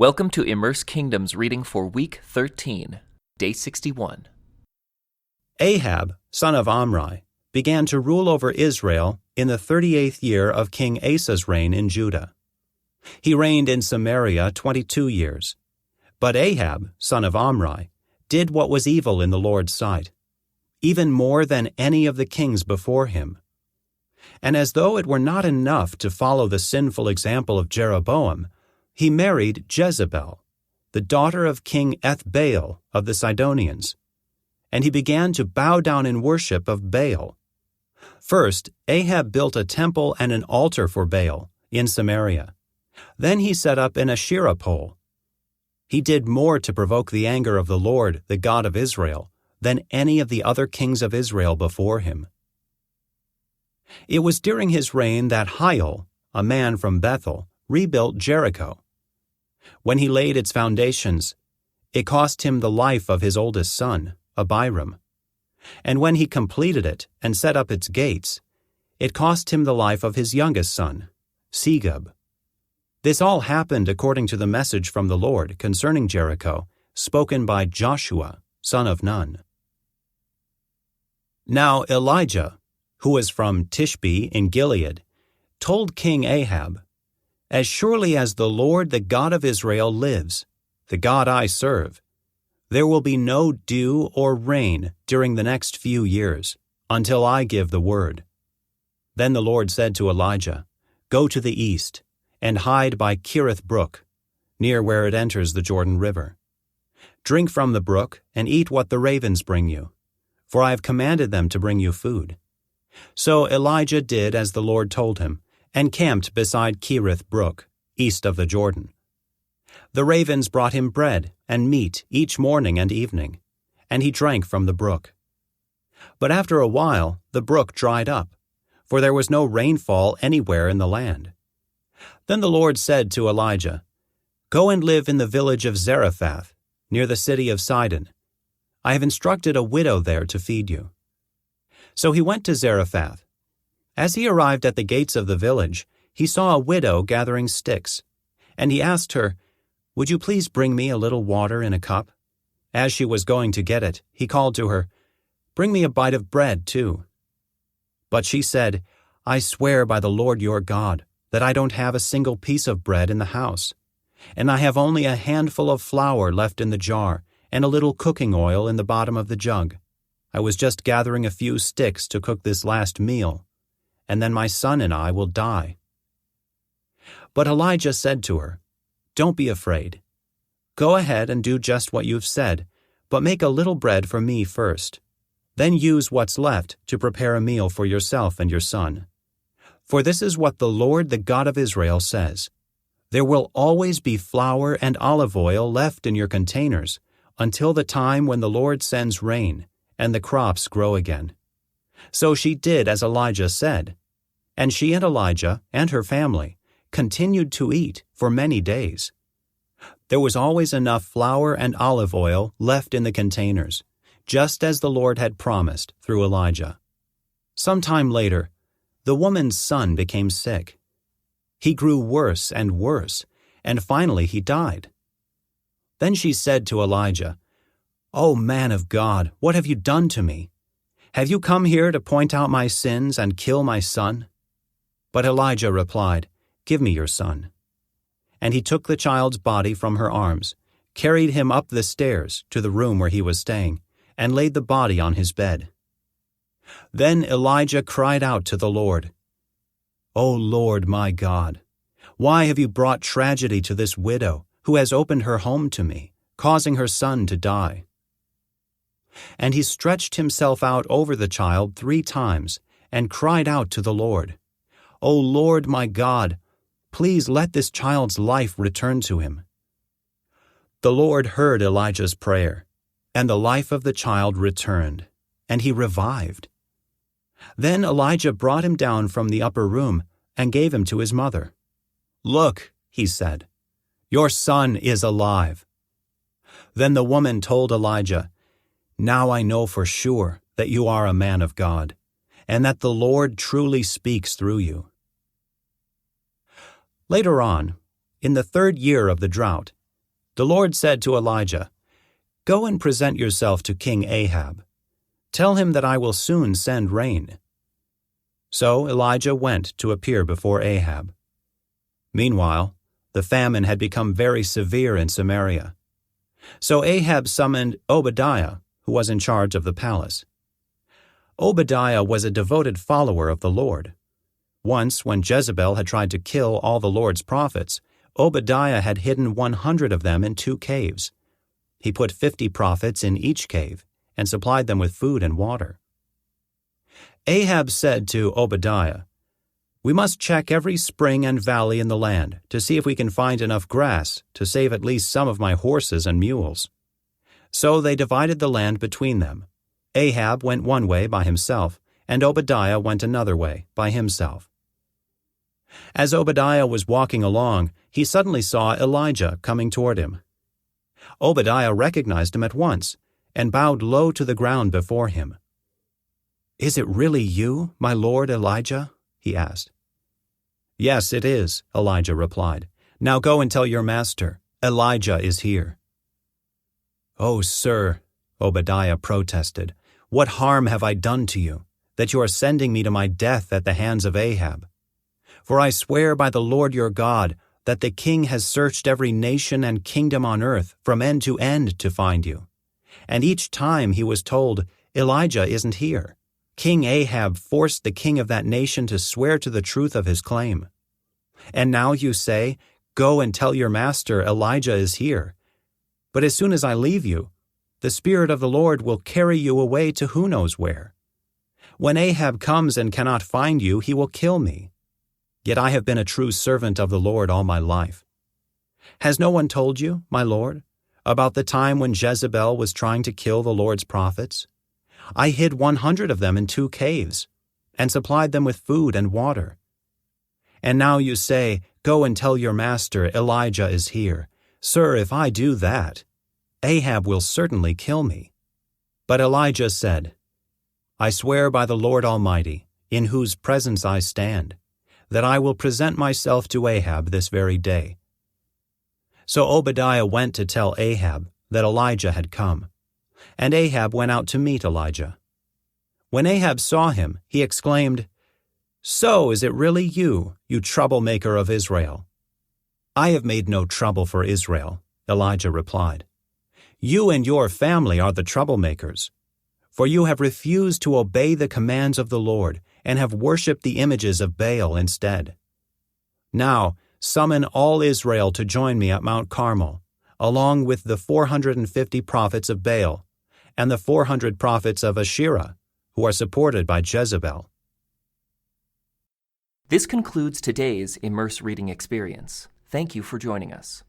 Welcome to Immerse Kingdom's reading for Week 13, Day 61. Ahab, son of Omri, began to rule over Israel in the 38th year of King Asa's reign in Judah. He reigned in Samaria 22 years. But Ahab, son of Omri, did what was evil in the Lord's sight, even more than any of the kings before him. And as though it were not enough to follow the sinful example of Jeroboam, he married Jezebel, the daughter of King Ethbaal of the Sidonians, and he began to bow down in worship of Baal. First, Ahab built a temple and an altar for Baal in Samaria. Then he set up an Asherah pole. He did more to provoke the anger of the Lord, the God of Israel, than any of the other kings of Israel before him. It was during his reign that Hiel, a man from Bethel, rebuilt Jericho. When he laid its foundations, it cost him the life of his oldest son, Abiram. And when he completed it and set up its gates, it cost him the life of his youngest son, Segub. This all happened according to the message from the Lord concerning Jericho, spoken by Joshua, son of Nun. Now Elijah, who was from Tishbe in Gilead, told King Ahab, "As surely as the Lord, the God of Israel, lives, the God I serve, there will be no dew or rain during the next few years, until I give the word." Then the Lord said to Elijah, "Go to the east, and hide by Kerith Brook, near where it enters the Jordan River. Drink from the brook, and eat what the ravens bring you, for I have commanded them to bring you food." So Elijah did as the Lord told him, and camped beside Kerith Brook, east of the Jordan. The ravens brought him bread and meat each morning and evening, and he drank from the brook. But after a while the brook dried up, for there was no rainfall anywhere in the land. Then the Lord said to Elijah, "Go and live in the village of Zarephath, near the city of Sidon. I have instructed a widow there to feed you." So he went to Zarephath. As he arrived at the gates of the village, he saw a widow gathering sticks, and he asked her, "Would you please bring me a little water in a cup?" As she was going to get it, he called to her, "Bring me a bite of bread, too." But she said, "I swear by the Lord your God that I don't have a single piece of bread in the house, and I have only a handful of flour left in the jar and a little cooking oil in the bottom of the jug. I was just gathering a few sticks to cook this last meal, and then my son and I will die." But Elijah said to her, "Don't be afraid. Go ahead and do just what you've said, but make a little bread for me first. Then use what's left to prepare a meal for yourself and your son. For this is what the Lord, the God of Israel, says. There will always be flour and olive oil left in your containers until the time when the Lord sends rain and the crops grow again." So she did as Elijah said, and she and Elijah and her family continued to eat for many days. There was always enough flour and olive oil left in the containers, just as the Lord had promised through Elijah. Some time later, the woman's son became sick. He grew worse and worse, and finally he died. Then she said to Elijah, "O man of God, what have you done to me? Have you come here to point out my sins and kill my son?" But Elijah replied, "Give me your son." And he took the child's body from her arms, carried him up the stairs to the room where he was staying, and laid the body on his bed. Then Elijah cried out to the Lord, "O Lord my God, why have you brought tragedy to this widow who has opened her home to me, causing her son to die?" And he stretched himself out over the child 3 times and cried out to the Lord, "O Lord my God, please let this child's life return to him." The Lord heard Elijah's prayer, and the life of the child returned, and he revived. Then Elijah brought him down from the upper room and gave him to his mother. "Look," he said, "your son is alive." Then the woman told Elijah, "Now I know for sure that you are a man of God, and that the Lord truly speaks through you." Later on, in the 3rd year of the drought, The Lord said to Elijah, "Go and present yourself to King Ahab. Tell him that I will soon send rain." So Elijah went to appear before Ahab. Meanwhile, the famine had become very severe in Samaria. So Ahab summoned Obadiah, who was in charge of the palace. Obadiah was a devoted follower of the Lord. Once, when Jezebel had tried to kill all the Lord's prophets, Obadiah had hidden 100 of them in 2 caves. He put 50 prophets in each cave and supplied them with food and water. Ahab said to Obadiah, "We must check every spring and valley in the land to see if we can find enough grass to save at least some of my horses and mules." So they divided the land between them. Ahab went one way by himself, and Obadiah went another way by himself. As Obadiah was walking along, he suddenly saw Elijah coming toward him. Obadiah recognized him at once and bowed low to the ground before him. "Is it really you, my lord Elijah?" he asked. "Yes, it is," Elijah replied. "Now go and tell your master, Elijah is here." "Oh, sir," Obadiah protested, "what harm have I done to you, that you are sending me to my death at the hands of Ahab? For I swear by the Lord your God that the king has searched every nation and kingdom on earth from end to find you. And each time he was told, 'Elijah isn't here,' King Ahab forced the king of that nation to swear to the truth of his claim. And now you say, 'Go and tell your master Elijah is here.' But as soon as I leave you, the Spirit of the Lord will carry you away to who knows where. When Ahab comes and cannot find you, he will kill me. Yet I have been a true servant of the Lord all my life. Has no one told you, my Lord, about the time when Jezebel was trying to kill the Lord's prophets? I hid 100 of them in 2 caves and supplied them with food and water. And now you say, 'Go and tell your master Elijah is here.' Sir, if I do that, Ahab will certainly kill me." But Elijah said, "I swear by the Lord Almighty, in whose presence I stand, that I will present myself to Ahab this very day." So Obadiah went to tell Ahab that Elijah had come, and Ahab went out to meet Elijah. When Ahab saw him, he exclaimed, "So is it really you, you troublemaker of Israel?" "I have made no trouble for Israel," Elijah replied. "You and your family are the troublemakers, for you have refused to obey the commands of the Lord and have worshipped the images of Baal instead. Now, summon all Israel to join me at Mount Carmel, along with the 450 prophets of Baal and the 400 prophets of Asherah, who are supported by Jezebel." This concludes today's Immerse reading experience. Thank you for joining us.